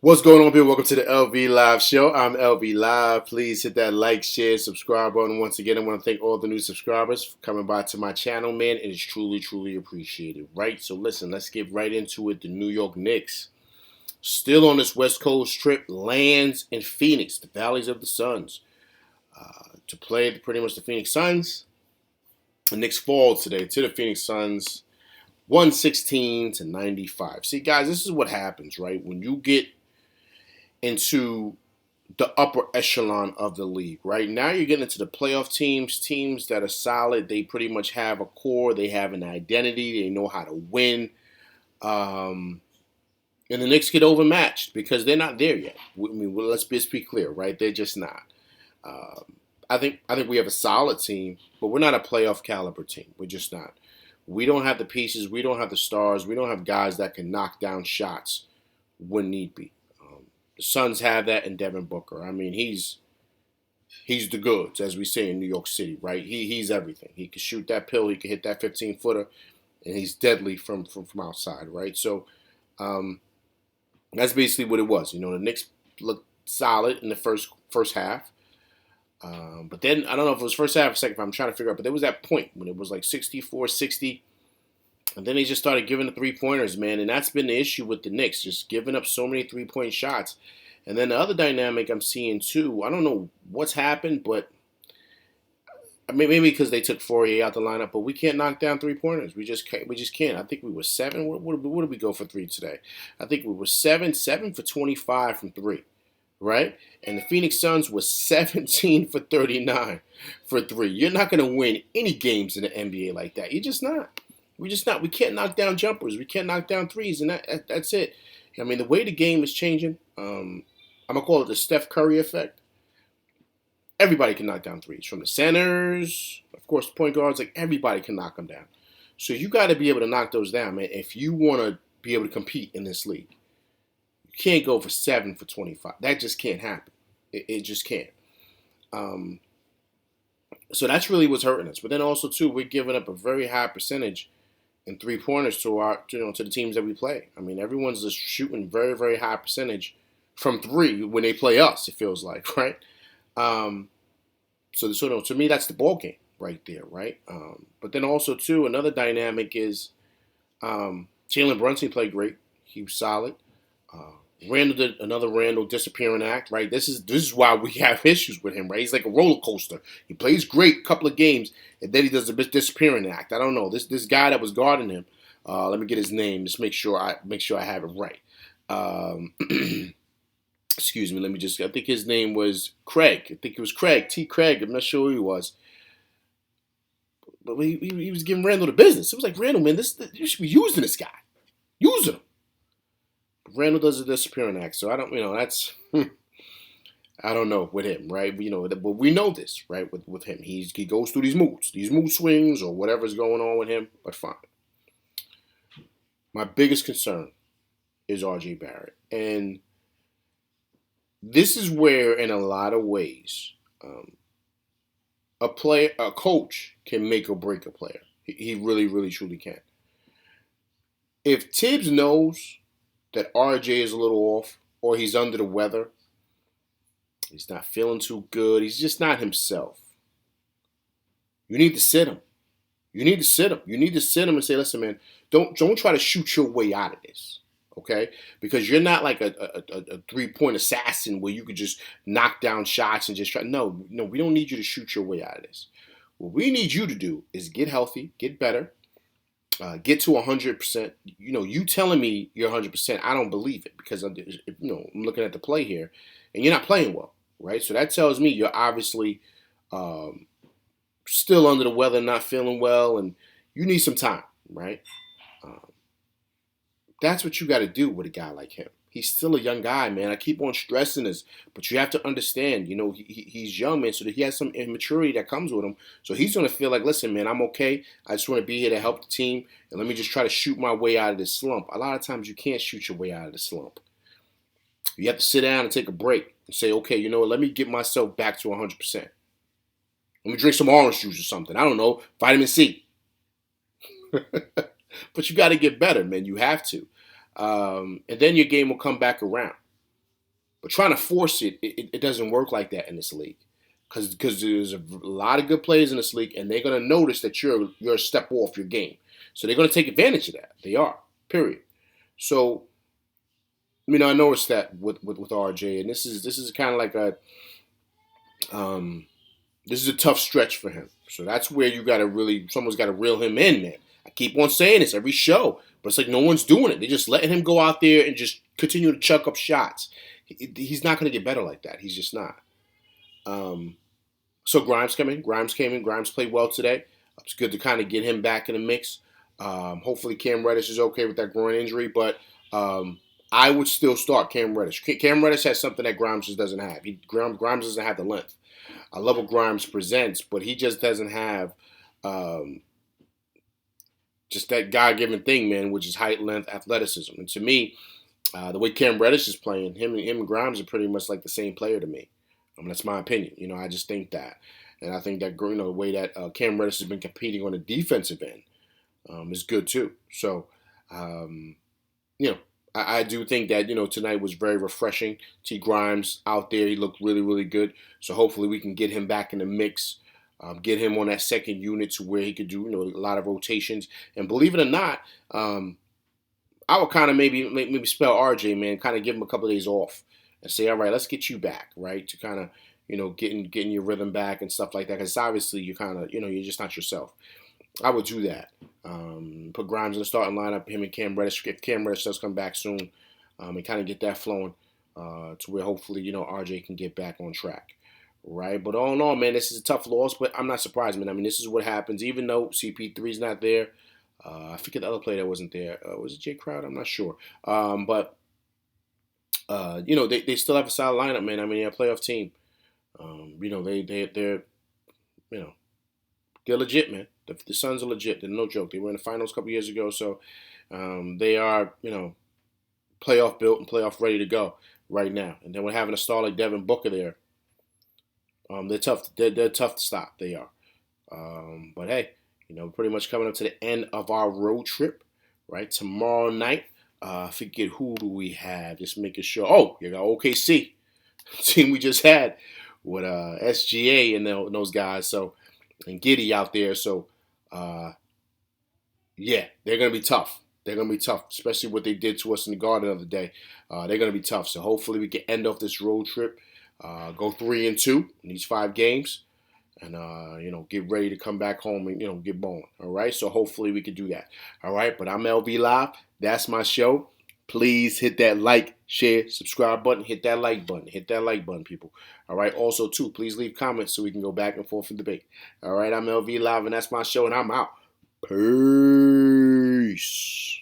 What's going on, people? Welcome to the LV Live Show. I'm LV Live. Please hit that like, share, subscribe button. Once again, I want to thank all the new subscribers for coming by to my channel, man. It is truly, truly appreciated, right? So listen, let's get right into it. The New York Knicks, still on this West Coast trip, lands in Phoenix, the Valleys of the Suns, to play pretty much the Phoenix Suns. The Knicks fall today to the Phoenix Suns, 116-95. See, guys, this is what happens, right? When you get into the upper echelon of the league. Right now you're getting into the playoff teams that are solid. They pretty much have a core. They have an identity. They know how to win. And the Knicks get overmatched because they're not there yet. I mean, well, let's be clear, right? They're just not. I think we have a solid team, but we're not a playoff caliber team. We're just not. We don't have the pieces. We don't have the stars. We don't have guys that can knock down shots when need be. The Suns have that in Devin Booker. I mean, he's the goods, as we say in New York City, right? He's everything. He can shoot that pill. He can hit that 15-footer, and he's deadly from outside, right? So that's basically what it was. You know, the Knicks looked solid in the first half. But then, I don't know if it was first half or second half. I'm trying to figure out. But there was that point when it was like 64-60. And then they just started giving the three-pointers, man. And that's been the issue with the Knicks, just giving up so many three-point shots. And then the other dynamic I'm seeing, too, I don't know what's happened, but maybe because they took Fourier out the lineup, but we can't knock down three-pointers. We just can't. I think we were 7. What did we go for 3 today? I think we were 7 for 25 from 3, right? And the Phoenix Suns was 17 for 39 for 3. You're not going to win any games in the NBA like that. You're just not. We just not. We can't knock down jumpers. We can't knock down threes, and that's it. I mean, the way the game is changing, I'm gonna call it the Steph Curry effect. Everybody can knock down threes, from the centers, of course, the point guards. Like, everybody can knock them down. So you got to be able to knock those down, man. If you want to be able to compete in this league, you can't go for 7 for 25. That just can't happen. It just can't. So that's really what's hurting us. But then also too, we're giving up a very high percentage and three-pointers to to the teams that we play. I mean, everyone's just shooting very, very high percentage from 3 when they play us, it feels like, right? So to me, that's the ball game right there, right? But then also, too, another dynamic is Jalen Brunson played great. He was solid. Randall did another Randall disappearing act, right? This is why we have issues with him, right? He's like a roller coaster. He plays great a couple of games, and then he does a disappearing act. I don't know. This guy that was guarding him, let me get his name. Just make sure I have it right. Excuse me. I think his name was Craig. I think it was Craig. T. Craig. I'm not sure who he was. But he was giving Randall the business. It was like, Randall, man, you should be using this guy. Using him. Randall does a disappearing act, so I don't, that's, I don't know with him, right? But we know this, right? With him, he goes through these mood swings or whatever's going on with him. But fine. My biggest concern is R.J. Barrett, and this is where, in a lot of ways, a coach can make or break a player. He really, really, truly can. If Tibbs knows that RJ is a little off, or he's under the weather, he's not feeling too good, he's just not himself, you need to sit him. You need to sit him and say, listen, man, don't try to shoot your way out of this, okay? Because you're not like a three-point assassin where you could just knock down shots and just try. No, we don't need you to shoot your way out of this. What we need you to do is get healthy, get better, get to 100%. You telling me you're 100%, I don't believe it, because I'm looking at the play here, and you're not playing well, right? So that tells me you're obviously still under the weather, not feeling well, and you need some time, right? That's what you got to do with a guy like him. He's still a young guy, man. I keep on stressing this, but you have to understand, he's young, man, so that he has some immaturity that comes with him. So he's going to feel like, listen, man, I'm okay. I just want to be here to help the team, and let me just try to shoot my way out of this slump. A lot of times you can't shoot your way out of the slump. You have to sit down and take a break and say, okay, let me get myself back to 100%. Let me drink some orange juice or something. I don't know, vitamin C. But you got to get better, man. You have to. And then your game will come back around. But trying to force it doesn't work like that in this league. Because there's a lot of good players in this league, and they're going to notice that you're a step off your game. So they're going to take advantage of that. They are, period. So, I noticed that with RJ, and this is kind of like this is a tough stretch for him. So that's where someone's got to reel him in, man. I keep on saying this every show, but it's like no one's doing it. They're just letting him go out there and just continue to chuck up shots. He's not going to get better like that. He's just not. So Grimes came in. Grimes played well today. It's good to kind of get him back in the mix. Hopefully Cam Reddish is okay with that groin injury, but I would still start Cam Reddish. Cam Reddish has something that Grimes just doesn't have. Grimes doesn't have the length. I love what Grimes presents, but he just doesn't have just that God-given thing, man, which is height, length, athleticism. And to me, the way Cam Reddish is playing, him and Grimes are pretty much like the same player to me. That's my opinion. I just think that. And I think that, the way that Cam Reddish has been competing on the defensive end is good too. So, I do think that, tonight was very refreshing. T. Grimes out there, he looked really, really good. So hopefully we can get him back in the mix, get him on that second unit to where he could do, a lot of rotations. And believe it or not, I would kind of maybe spell RJ, man, kind of give him a couple of days off and say, all right, let's get you back, right? To kind of, getting your rhythm back and stuff like that. Because obviously you're kind of, you're just not yourself. I would do that. Put Grimes in the starting lineup, him and Cam Reddish. If Cam Reddish does come back soon, and kind of get that flowing to where hopefully, RJ can get back on track. Right? But all in all, man, this is a tough loss, but I'm not surprised, man. This is what happens. Even though CP3's not there, I forget the other player that wasn't there. Was it Jay Crowder? I'm not sure. But they still have a solid lineup, man. They're a playoff team. They're legit, man. The Suns are legit. They're no joke. They were in the finals a couple years ago, so they are, playoff built and playoff ready to go right now. And then we're having a star like Devin Booker there. They're tough. They're tough to stop. They are. But hey, pretty much coming up to the end of our road trip, right? Tomorrow night, I forget who do we have. Just making sure. Oh, you got OKC, team we just had with SGA and those guys. So and Giddy out there. So yeah, they're gonna be tough. They're gonna be tough, especially what they did to us in the Garden the other day. They're gonna be tough. So hopefully we can end off this road trip, go 3-2 in these 5 games. And, get ready to come back home and, get balling. All right. So hopefully we can do that. All right. But I'm LV Live. That's my show. Please hit that like, share, subscribe button. Hit that like button. Hit that like button, people. All right. Also, too, please leave comments so we can go back and forth and debate. All right. I'm LV Live, and that's my show, and I'm out. Peace.